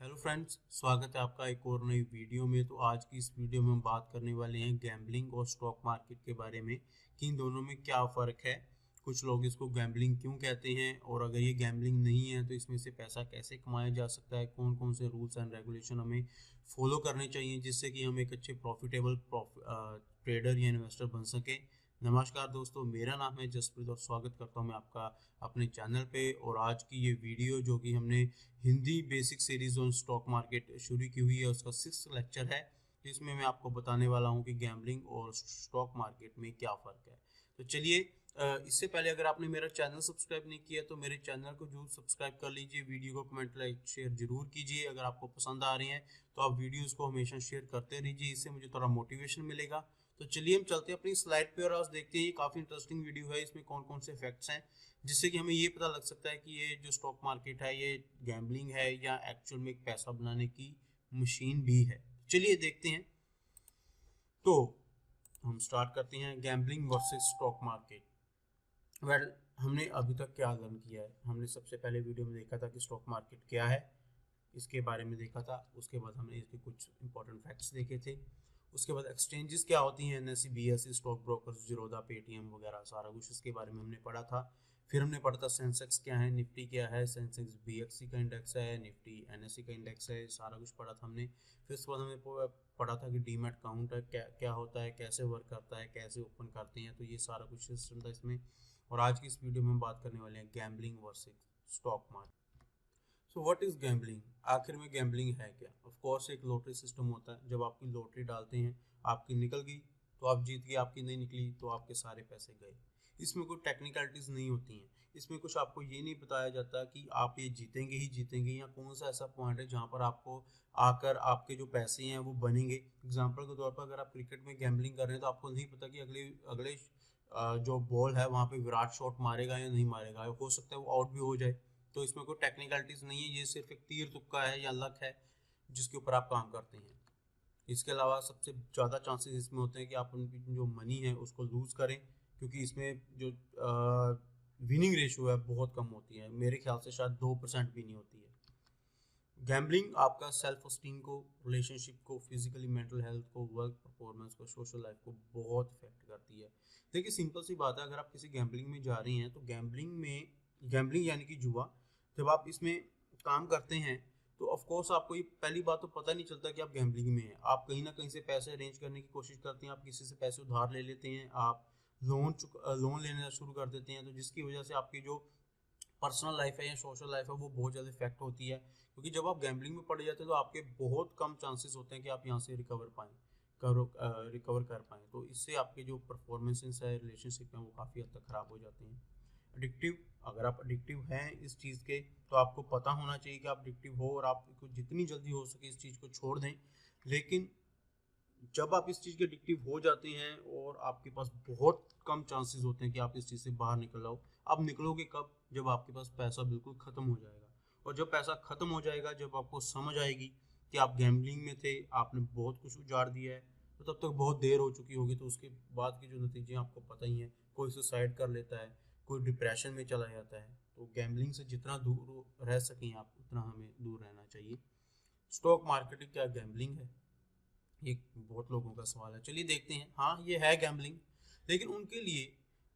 Hello friends, स्वागत है आपका एक और नई वीडियो में। तो आज की इस वीडियो में हम बात करने वाले हैं गैम्बलिंग और स्टॉक मार्केट के बारे में कि इन दोनों में क्या फ़र्क है। कुछ लोग इसको गैम्बलिंग क्यों कहते हैं और अगर ये गैम्बलिंग नहीं है तो इसमें से पैसा कैसे कमाया जा सकता है, कौन कौन से रूल्स एंड रेगुलेशन हमें फॉलो करने चाहिए जिससे कि हम एक अच्छे प्रॉफिटेबल ट्रेडर या इन्वेस्टर बन सकें। नमस्कार दोस्तों, मेरा नाम है जसप्रीत और स्वागत करता हूं मैं आपका अपने चैनल पे। और आज की ये वीडियो जो कि हमने Hindi basic series on stock market शुरू की हुई है उसका 6th लेक्चर है, जिसमें मैं आपको बताने वाला हूं कि गैम्बलिंग और स्टॉक मार्केट में क्या फ़र्क है। तो चलिए, इससे पहले अगर आपने मेरा चैनल सब्सक्राइब नहीं किया तो मेरे चैनल को जरूर सब्सक्राइब कर लीजिए। वीडियो को कमेंट लाइक शेयर जरूर कीजिए। अगर आपको पसंद आ रही हैं तो आप वीडियोज़ को हमेशा शेयर करते रहिए, इससे मुझे थोड़ा मोटिवेशन मिलेगा। तो चलिए हम चलते हैं अपनी स्लाइड पे और आज देखते हैं ये काफ़ी इंटरेस्टिंग वीडियो है। इसमें कौन कौन से फैक्ट्स हैं जिससे कि हमें ये पता लग सकता है कि ये जो स्टॉक मार्केट है ये गैम्बलिंग है या एक्चुअल में एक पैसा बनाने की मशीन भी है। चलिए देखते हैं। तो हम स्टार्ट करते हैं गैम्बलिंग वर्सेस स्टॉक मार्केट। हमने अभी तक क्या लर्न किया है। हमने सबसे पहले वीडियो में देखा था कि स्टॉक मार्केट क्या है, इसके बारे में देखा था। उसके बाद हमने इसके कुछ इंपॉर्टेंट फैक्ट्स देखे थे। उसके बाद एक्सचेंजेस क्या होती हैं, NSE, BSE, stock brokers, Zerodha, Paytm वगैरह, सारा कुछ इसके बारे में हमने पढ़ा था। फिर हमने पढ़ा था सेंसेक्स क्या है, निफ्टी क्या है। सेंसेक्स बीएक्सी का इंडेक्स है, निफ्टी एनएसई का इंडेक्स है, सारा कुछ पढ़ा था हमने। फिर उसके बाद हमने पढ़ा था कि डीमैट अकाउंट है क्या क्या होता है, कैसे वर्क करता है, कैसे ओपन करते हैं। तो ये सारा कुछ सिस्टम था इसमें। और आज की इस वीडियो में हम बात करने वाले हैं gambling versus stock market. So what is gambling? आखिर में गैम्बलिंग है क्या? ऑफ कोर्स एक लॉटरी सिस्टम होता है। जब आपकी लॉटरी डालते हैं, आपकी निकल गई तो आप जीत गए, आपकी नहीं निकली तो आपके सारे पैसे गए। इसमें कोई टेक्निकलिटीज नहीं होती हैं। इसमें कुछ आपको ये नहीं बताया जाता कि आप ये जीतेंगे ही जीतेंगे या कौन सा ऐसा पॉइंट है जहाँ पर आपको आकर आपके जो पैसे हैं वो बनेंगे। एग्जाम्पल के तौर पर अगर आप क्रिकेट में गैम्बलिंग कर रहे हैं तो आपको नहीं पता कि अगले अगले जो बॉल है वहाँ पे विराट शॉट मारेगा या नहीं मारेगा। हो सकता है वो आउट भी हो जाए। तो इसमें कोई टेक्निकलिटीज नहीं है, ये सिर्फ एक तीर तुक्का है या लक है जिसके ऊपर आप काम करते हैं। इसके अलावा सबसे ज़्यादा चांसेस इसमें होते हैं कि आप उनकी जो मनी है उसको लूज़ करें, क्योंकि इसमें जो विनिंग रेशियो है बहुत कम होती है। मेरे ख्याल से शायद 2% भी नहीं होती है। गैम्बलिंग आपका सेल्फ स्टीम को, रिलेशनशिप को, फिजिकली मेंटल हेल्थ को, वर्क परफॉर्मेंस को, सोशल लाइफ को बहुत इफेक्ट करती है। देखिए सिंपल सी बात है, अगर आप किसी गैम्बलिंग में जा रहे हैं तो गैम्बलिंग यानी कि जुआ, जब आप इसमें काम करते हैं तो ऑफ कोर्स आपको ये पहली बात तो पता नहीं चलता कि आप गैम्बलिंग में हैं। आप कहीं ना कहीं से पैसे अरेंज करने की कोशिश करते हैं, आप किसी से पैसे उधार ले लेते हैं, आप लोन लेना शुरू कर देते हैं। तो जिसकी वजह से आपकी जो पर्सनल लाइफ है या सोशल लाइफ है वो बहुत ज़्यादा इफेक्ट होती है, क्योंकि जब आप गैम्बलिंग में पड़ जाते हैं तो आपके बहुत कम चांसेस होते हैं कि आप यहाँ से रिकवर कर पाएँ। तो इससे आपके जो परफॉर्मेंसेस है, रिलेशनशिप हैं, वो काफ़ी हद तक ख़राब हो जाते हैं। एडिक्टिव, अगर आप एडिक्टिव हैं इस चीज़ के तो आपको पता होना चाहिए कि आप एडिक्टिव हो और आपको जितनी जल्दी हो सके इस चीज़ को छोड़ दें। लेकिन जब आप इस चीज़ के एडिक्टिव हो जाते हैं और आपके पास बहुत कम चांसेस होते हैं कि आप इस चीज़ से बाहर निकल आओ। आप निकलोगे कब? जब आपके पास पैसा बिल्कुल ख़त्म हो जाएगा। और जब पैसा ख़त्म हो जाएगा, जब आपको समझ आएगी कि आप गैम्बलिंग में थे, आपने बहुत कुछ उजाड़ दिया है, तो तब तक बहुत देर हो चुकी होगी। तो उसके बाद के जो नतीजे आपको पता ही हैं। कोई सुसाइड कर लेता है, कोई डिप्रेशन में चला जाता है। तो गैम्बलिंग से जितना दूर रह सकें आप, उतना हमें दूर रहना चाहिए। स्टॉक मार्केट क्या गैम्बलिंग है? ये बहुत लोगों का सवाल है। चलिए देखते हैं। हाँ, ये है गैम्बलिंग, लेकिन उनके लिए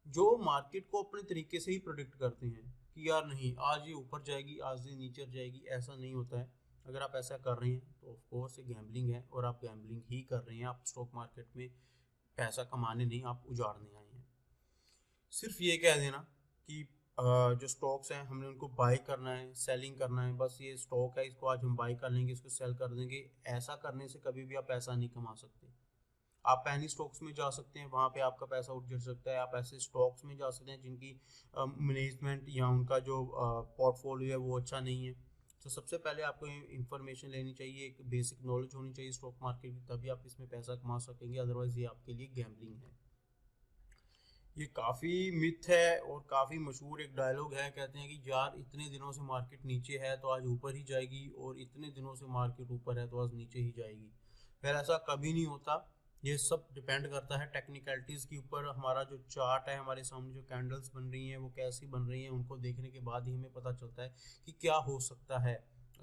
जो मार्केट को अपने तरीके से ही प्रोडिक्ट करते हैं कि यार नहीं, आज ये ऊपर जाएगी, आज ये नीचे जाएगी, ऐसा नहीं होता है। अगर आप ऐसा कर रहे हैं तो ऑफ कोर्स ये गैम्बलिंग है और आप गैम्बलिंग ही कर रहे हैं। आप स्टॉक मार्केट में पैसा कमाने नहीं, आप उजाड़ने आए हैं। सिर्फ ये कह देना कि जो स्टॉक्स हैं हमने उनको बाई करना है, सेलिंग करना है, बस ये स्टॉक है इसको आज हम बाई कर लेंगे, इसको सेल कर देंगे, ऐसा करने से कभी भी आप पैसा नहीं कमा सकते। आप पैनी स्टॉक्स में जा सकते हैं, वहाँ पे आपका पैसा उठ जा सकता है। आप ऐसे स्टॉक्स में जा सकते हैं जिनकी मैनेजमेंट या उनका जो पोर्टफोलियो है वो अच्छा नहीं है। तो सबसे पहले आपको इंफॉर्मेशन लेनी चाहिए, एक बेसिक नॉलेज होनी चाहिए स्टॉक मार्केट की, तभी आप इसमें पैसा कमा सकेंगे। अदरवाइज ये आपके लिए गैम्बलिंग है। ये काफ़ी मिथ है और काफ़ी मशहूर एक डायलॉग है। कहते हैं कि यार इतने दिनों से मार्केट नीचे है तो आज ऊपर ही जाएगी, और इतने दिनों से मार्केट ऊपर है तो आज नीचे ही जाएगी। फिर ऐसा कभी नहीं होता। ये सब डिपेंड करता है टेक्निकलिटीज़ के ऊपर। हमारा जो चार्ट है, हमारे सामने जो कैंडल्स बन रही हैं वो कैसी बन रही हैं, उनको देखने के बाद ही हमें पता चलता है कि क्या हो सकता है।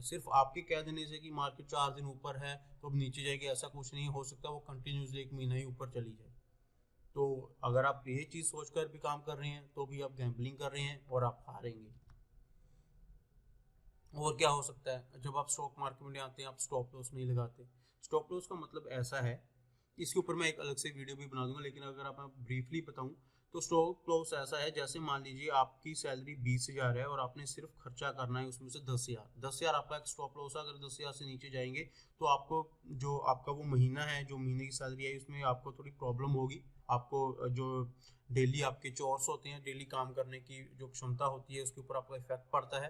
सिर्फ आपके कह देने से कि मार्केट 4 दिन ऊपर है तो अब नीचे जाएगी, ऐसा कुछ नहीं हो सकता। वो कंटिन्यूसली 1 महीना ही ऊपर चली जाए। तो अगर आप ये चीज सोचकर भी काम कर रहे हैं तो भी आप गैम्बलिंग कर रहे हैं और आप हारेंगे। और क्या हो सकता है, जब आप स्टॉक मार्केट में आते हैं आप स्टॉप लॉस नहीं लगाते। स्टॉप लॉस का मतलब ऐसा है, इसके ऊपर मैं एक अलग से वीडियो भी बना दूंगा, लेकिन अगर आप ब्रीफली बताऊं तो स्टॉप लॉस ऐसा है, जैसे मान लीजिए आपकी सैलरी 20,000 है और आपने सिर्फ खर्चा करना है उसमें से 10,000 आपका एक स्टॉप लॉस है। अगर 10,000 से नीचे जाएंगे तो आपको जो आपका वो महीना है, जो महीने की सैलरी है, उसमें आपको थोड़ी प्रॉब्लम होगी। आपको जो डेली आपके चोर्स होते हैं, डेली काम करने की जो क्षमता होती है, उसके ऊपर आपका इफेक्ट पड़ता है।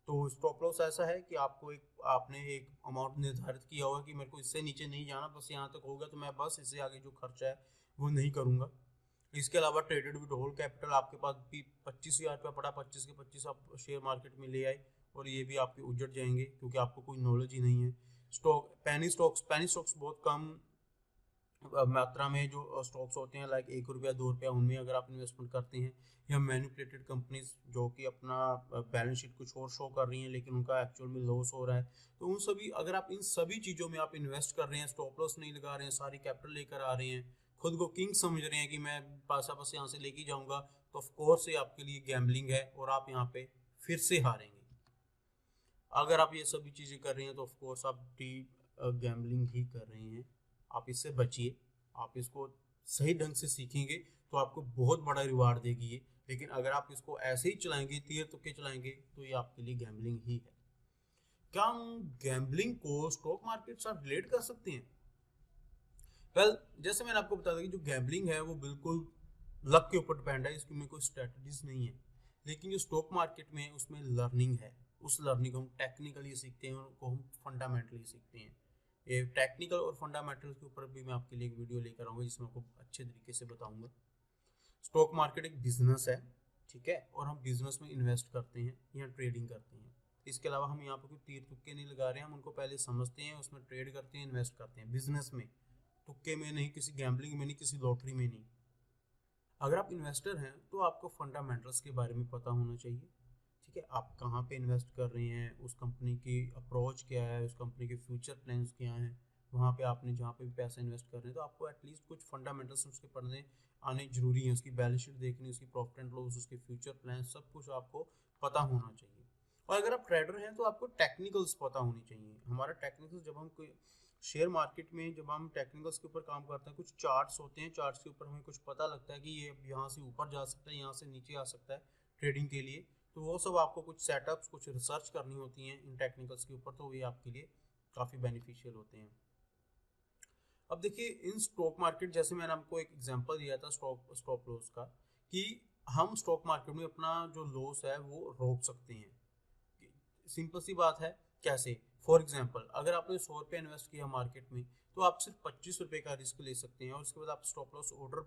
तो स्टॉप लॉस ऐसा है कि आपने एक अमाउंट निर्धारित किया होगा कि मेरे को इससे नीचे नहीं जाना, बस यहाँ तक होगा तो मैं बस इससे आगे जो खर्चा है वो नहीं करूँगा। इसके अलावा ट्रेडेड विद होल कैपिटल, आपके पास भी 25,000 रुपया पड़ा, 25 के 25 आप शेयर मार्केट में ले आए और ये भी आपके उजड़ जाएंगे क्योंकि आपको कोई नॉलेज ही नहीं है। पेनी स्टॉक्स बहुत कम मात्रा में जो स्टॉक्स होते हैं, लाइक 1 रुपया 2 रुपया, उनमें अगर आप इन्वेस्टमेंट करते हैं, या मैनिपुलेटेड कंपनीज जो कि अपना बैलेंस शीट कुछ और शो कर रही हैं लेकिन उनका एक्चुअल में लॉस हो रहा है, तो उन सभी अगर आप इन सभी चीज़ों में आप इन्वेस्ट कर रहे हैं, स्टॉप लॉस नहीं लगा रहे हैं, सारी कैपिटल लेकर आ रहे हैं, खुद को किंग समझ रहे हैं कि मैं पैसा बस यहाँ से लेके जाऊँगा, तो ऑफकोर्स ये आपके लिए गैम्बलिंग है और आप यहाँ पे फिर से हारेंगे। अगर आप ये सभी चीज़ें कर रहे हैं तो ऑफकोर्स आप गैम्बलिंग ही कर रहे हैं। आप इससे बचिए। आप इसको सही ढंग से सीखेंगे तो आपको बहुत बड़ा रिवार्ड देगी ये, लेकिन अगर आप इसको ऐसे ही चलाएंगे, तीर तुक्के चलाएंगे, तो ये आपके लिए गैम्बलिंग ही है। क्या हम गैम्बलिंग को स्टॉक मार्केट से रिलेट कर सकते हैं? वेल, जैसे मैंने आपको बताया था कि जो गैम्बलिंग है वो बिल्कुल लक के ऊपर डिपेंड है, इसमें कोई स्ट्रेटजीज नहीं है। लेकिन जो स्टॉक मार्केट में है उसमें लर्निंग है, उस लर्निंग को हम टेक्निकली सीखते हैं, उनको हम फंडामेंटली सीखते हैं। ये टेक्निकल और फंडामेंटल के ऊपर भी मैं आपके लिए एक वीडियो लेकर आऊँगा जिसमें आपको अच्छे तरीके से बताऊंगा। स्टॉक मार्केट एक बिजनेस है, ठीक है, और हम बिजनेस में इन्वेस्ट करते हैं या ट्रेडिंग करते हैं। इसके अलावा हम यहाँ पर कोई तीर तुक्के नहीं लगा रहे हैं, हम उनको पहले समझते हैं, उसमें ट्रेड करते हैं, इन्वेस्ट करते हैं बिजनेस में, तुक्के में नहीं, किसी गैम्बलिंग में नहीं, किसी लॉटरी में नहीं। अगर आप इन्वेस्टर हैं तो आपको फंडामेंटल्स के बारे में पता होना चाहिए, ठीक है। आप कहाँ पे इन्वेस्ट कर रहे हैं, उस कंपनी की अप्रोच क्या है, उस कंपनी के फ्यूचर प्लान्स क्या हैं, वहाँ पे आपने जहाँ पे भी पैसा इन्वेस्ट कर रहे हैं तो आपको एटलीस्ट कुछ फंडामेंटल्स उसके पढ़ने आने जरूरी है। उसकी बैलेंस शीट देखनी, उसकी प्रॉफिट एंड लॉस, उसके फ्यूचर प्लान, सब कुछ आपको पता होना चाहिए। और अगर आप ट्रेडर हैं तो आपको टेक्निकल्स पता होनी चाहिए। हमारा टेक्निकल्स, जब हम कोई शेयर मार्केट में जब हम टेक्निकल्स के ऊपर काम करते हैं, कुछ चार्ट्स होते हैं, चार्ट्स के ऊपर हमें कुछ पता लगता है कि ये यहाँ से ऊपर जा सकता है, यहाँ से नीचे आ सकता है ट्रेडिंग के लिए, तो वो सब आपको कुछ सेटअप्स, कुछ रिसर्च करनी होती हैं इन टेक्निकल्स के ऊपर, तो ये आपके लिए काफ़ी बेनिफिशियल होते हैं। अब देखिए, इन स्टॉक मार्केट, जैसे मैंने आपको एक एग्जांपल दिया था स्टॉप लॉस का, कि हम स्टॉक मार्केट में अपना जो लॉस है वो रोक सकते हैं। सिंपल सी बात है, कैसे? फॉर एग्जांपल, अगर आपने 100 रुपये इन्वेस्ट किया मार्केट में, तो आप सिर्फ 25 रुपये का रिस्क ले सकते हैं और उसके बाद आप स्टॉप लॉस ऑर्डर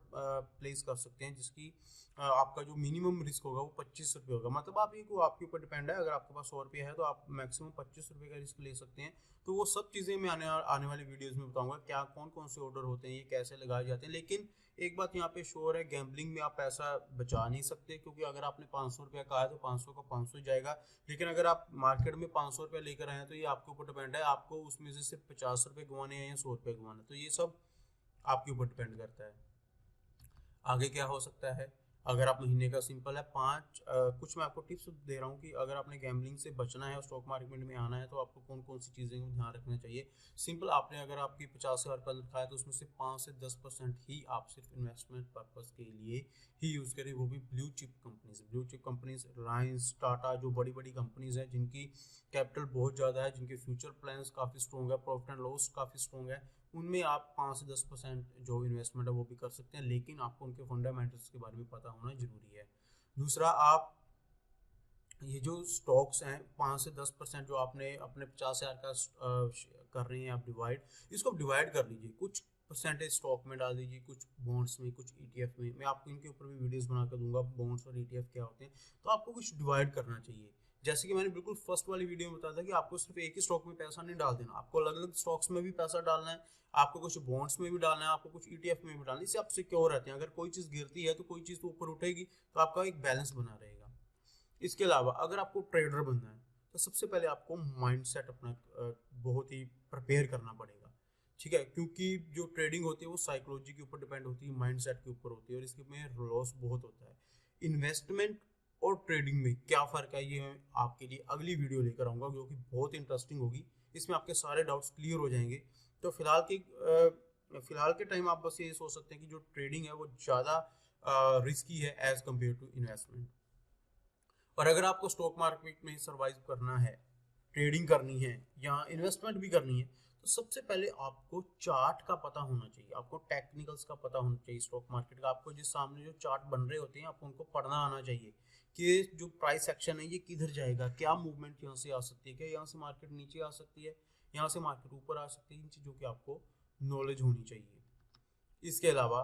प्लेस कर सकते हैं, जिसकी आपका जो मिनिमम रिस्क होगा वो 25 रुपये होगा। मतलब आप ये को आपके ऊपर डिपेंड है, अगर आपके पास 100 रुपये है तो आप मैक्सिमम 25 रुपये का रिस्क ले सकते हैं। तो वो सब चीज़ें मैं आने वाली वीडियोज़ में बताऊँगा, क्या कौन कौन से ऑर्डर होते हैं, ये कैसे लगाए जाते हैं। लेकिन एक बात यहाँ पे श्योर है, गैम्बलिंग में आप पैसा बचा नहीं सकते, क्योंकि अगर आपने 500 रुपया कहा है तो 500 का 500 ही जाएगा। लेकिन अगर आप मार्केट में 500 रुपया लेकर आए हैं तो ये आपके ऊपर डिपेंड है, आपको उसमें से सिर्फ 50 रुपये गंवाने हैं या 100 रुपये गंवाना, तो ये सब आपके ऊपर डिपेंड करता है। आगे क्या हो सकता है, अगर आप महीने का सिंपल है कुछ मैं आपको टिप्स दे रहा हूँ कि अगर आपने गैम्बलिंग से बचना है और स्टॉक मार्केट में आना है तो आपको कौन कौन सी चीज़ें को ध्यान रखना चाहिए। सिंपल, आपने अगर आपकी 50,000 रुपये रखा है तो उसमें से 5 से 10% ही आप सिर्फ इन्वेस्टमेंट पर्पज़ के लिए ही यूज़ करें, वो भी blue chip companies Reliance, Tata, जो बड़ी बड़ी कंपनीज हैं जिनकी कैपिटल बहुत ज़्यादा है, जिनके फ्यूचर प्लान्स काफ़ी स्ट्रॉन्ग है, प्रॉफिट एंड लॉस काफ़ी स्ट्रॉन्ग है, उनमें आप 5 से 10% जो इन्वेस्टमेंट है वो भी कर सकते हैं। लेकिन आपको उनके फंडामेंटल्स के बारे में पता होना जरूरी है। दूसरा, आप ये जो स्टॉक्स हैं 5 से 10% जो आपने अपने 50,000 का कर रहे हैं आप डिवाइड, इसको आप डिवाइड कर लीजिए, कुछ परसेंटेज स्टॉक में डाल दीजिए, कुछ बॉन्ड्स में, कुछ ETF में। मैं आपको इनके ऊपर भी वीडियोस बना कर दूंगा, बॉन्ड्स और ETF क्या होते हैं। तो आपको कुछ डिवाइड करना चाहिए, जैसे कि मैंने बिल्कुल फर्स्ट वाली वीडियो में बताया था कि आपको सिर्फ एक ही स्टॉक में पैसा नहीं डाल देना, आपको अलग अलग स्टॉक्स में भी पैसा डालना है, आपको कुछ बॉन्ड्स में भी डालना है, आपको कुछ ETF में भी डालना है। इससे आप सिक्योर रहते हैं, अगर कोई चीज़ गिरती है तो कोई चीज़ तो ऊपर उठेगी, तो आपका एक बैलेंस बना रहेगा। इसके अलावा अगर आपको ट्रेडर बनना है तो सबसे पहले आपको माइंडसेट अपना बहुत ही प्रिपेयर करना पड़ेगा, ठीक है, क्योंकि जो ट्रेडिंग होती है वो साइकोलॉजी के ऊपर डिपेंड होती है, माइंडसेट के ऊपर होती है, और इसके में लॉस बहुत होता है। इन्वेस्टमेंट और ट्रेडिंग में क्या फ़र्क है, ये मैं आपके लिए अगली वीडियो लेकर आऊँगा, जो कि बहुत इंटरेस्टिंग होगी। इसमें आपके सारे डाउट्स क्लियर हो जाएंगे। तो फिलहाल के टाइम आप बस ये सोच सकते हैं कि जो ट्रेडिंग है वो ज़्यादा रिस्की है एज कम्पेयर टू इन्वेस्टमेंट। और अगर आपको स्टॉक मार्केट में सर्वाइव करना है, ट्रेडिंग करनी है या इन्वेस्टमेंट भी करनी है, तो सबसे पहले आपको चार्ट का पता होना चाहिए, आपको टेक्निकल्स का पता होना चाहिए स्टॉक मार्केट का। आपको जिस सामने जो चार्ट बन रहे होते हैं आपको उनको पढ़ना आना चाहिए कि जो प्राइस एक्शन है ये किधर जाएगा, क्या मूवमेंट यहाँ से आ सकती है, क्या यहाँ से मार्केट नीचे आ सकती है, यहाँ से मार्केट ऊपर आ सकती है। इन चीज़ों की आपको नॉलेज होनी चाहिए। इसके अलावा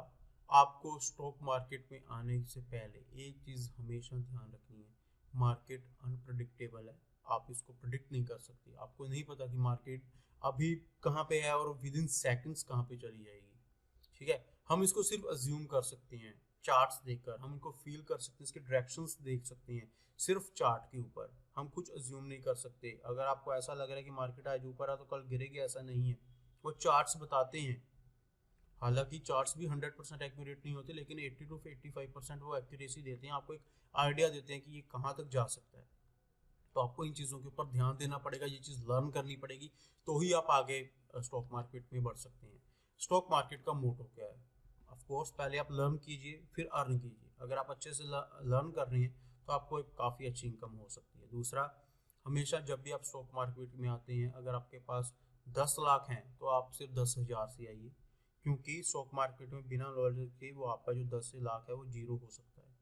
आपको स्टॉक मार्केट में आने से पहले एक चीज़ हमेशा ध्यान रखनी है, मार्केट अनप्रडिक्टेबल है, आप इसको प्रिडिक्ट नहीं कर सकते। आपको नहीं पता कि मार्केट अभी कहाँ पे है और विद इन सेकेंड्स कहाँ पे चली जाएगी, ठीक है। हम इसको सिर्फ अज्यूम कर सकते हैं चार्ट्स देखकर, हम इनको फील कर सकते हैं, इसके डायरेक्शंस देख सकते हैं सिर्फ चार्ट के ऊपर। हम कुछ अज्यूम नहीं कर सकते। अगर आपको ऐसा लग रहा है कि मार्केट आज ऊपर है तो कल गिरेगी, ऐसा नहीं है, वो चार्ट्स बताते हैं। हालांकि चार्ट्स भी 100% एक्यूरेट नहीं होते, लेकिन 80 to 85% वो एक्यूरेसी देते हैं, आपको एक आइडिया देते हैं कि ये कहाँ तक जा सकता है। तो आपको इन चीज़ों के ऊपर ध्यान देना पड़ेगा, ये चीज़ लर्न करनी पड़ेगी, तो ही आप आगे स्टॉक मार्केट में बढ़ सकते हैं। स्टॉक मार्केट का मोटो क्या है? ऑफ कोर्स पहले आप लर्न कीजिए, फिर अर्न कीजिए। अगर आप अच्छे से लर्न कर रहे हैं तो आपको एक काफ़ी अच्छी इनकम हो सकती है। दूसरा, हमेशा जब भी आप स्टॉक मार्केट में आते हैं, अगर आपके पास 10 लाख हैं तो आप सिर्फ 10,000 से आइए, क्योंकि स्टॉक मार्केट में बिना नॉलेज के वो आपका जो 10 लाख है वो जीरो हो सकता है।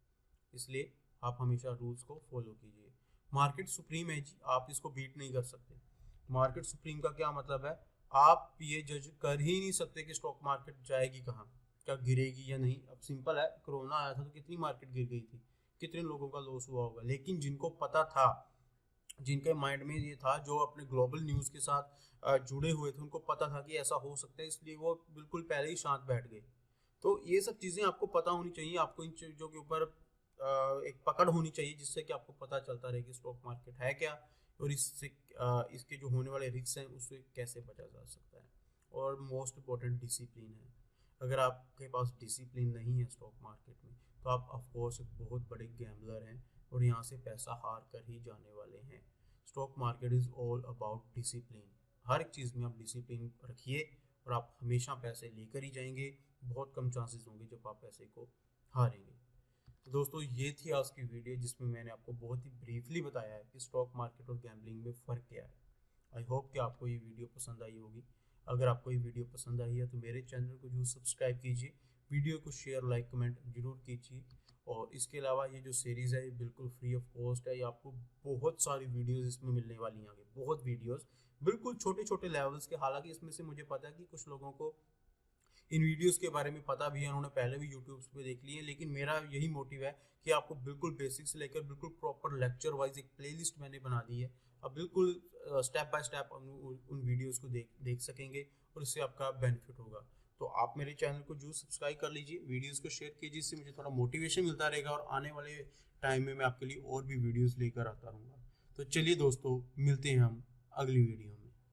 इसलिए आप हमेशा रूल्स को फॉलो कीजिए। मार्केट सुप्रीम है जी, आप इसको बीट नहीं कर सकते। मार्केट सुप्रीम का क्या मतलब है? आप ये जज कर ही नहीं सकते कि स्टॉक मार्केट जाएगी कहाँ, क्या गिरेगी या नहीं। अब सिंपल है, कोरोना आया था तो कितनी मार्केट गिर गई थी, कितने लोगों का लॉस हुआ होगा। लेकिन जिनको पता था, जिनके माइंड में ये था, जो अपने ग्लोबल न्यूज़ के साथ जुड़े हुए थे, उनको पता था कि ऐसा हो सकता है, इसलिए वो बिल्कुल पहले ही शांत बैठ गए। तो ये सब चीज़ें आपको पता होनी चाहिए, आपको इन चीज़ों के ऊपर एक पकड़ होनी चाहिए, जिससे कि आपको पता चलता रहे कि स्टॉक मार्केट है क्या, और इससे इसके जो होने वाले रिस्क हैं उससे कैसे बचा जा सकता है। और मोस्ट इम्पोर्टेंट डिसिप्लिन है। अगर आपके पास डिसिप्लिन नहीं है स्टॉक मार्केट में, तो आप ऑफकोर्स एक बहुत बड़े गैम्बलर हैं और यहाँ से पैसा हार कर ही जाने वाले हैं। Stock market is all about discipline. हर एक चीज़ में आप डिसिप्लिन रखिए और आप हमेशा पैसे लेकर ही जाएंगे। बहुत कम चांसेस होंगे जब आप पैसे को हारेंगे। तो दोस्तों, ये थी आज की वीडियो, जिसमें मैंने आपको बहुत ही ब्रीफली बताया है कि स्टॉक मार्केट और गैम्बलिंग में फ़र्क क्या है। आई होप कि आपको ये वीडियो पसंद आई होगी। अगर आपको ये वीडियो पसंद आई है तो मेरे चैनल को जरूर सब्सक्राइब कीजिए, वीडियो को शेयर, लाइक, कमेंट जरूर कीजिए। और इसके अलावा ये जो सीरीज़ है ये बिल्कुल फ्री ऑफ कॉस्ट है। ये आपको बहुत सारी वीडियोस इसमें मिलने वाली हैं आगे, बहुत वीडियोस बिल्कुल छोटे छोटे लेवल्स के। हालांकि इसमें से मुझे पता है कि कुछ लोगों को इन वीडियोस के बारे में पता भी है, उन्होंने पहले भी यूट्यूब पे देख लिए हैं, लेकिन मेरा यही मोटिव है कि आपको बिल्कुल बेसिक से लेकर बिल्कुल प्रॉपर लेक्चर वाइज एक प्लेलिस्ट मैंने बना दी है। अब बिल्कुल स्टेप बाय स्टेप उन वीडियोस को देख सकेंगे और इससे आपका बेनिफिट होगा। तो आप मेरे चैनल को जरूर सब्सक्राइब कर लीजिए, वीडियोस को शेयर कीजिए, इससे मुझे थोड़ा मोटिवेशन मिलता रहेगा और आने वाले टाइम में मैं आपके लिए और भी वीडियोस लेकर आता रहूँगा। तो चलिए दोस्तों, मिलते हैं हम अगली वीडियो में।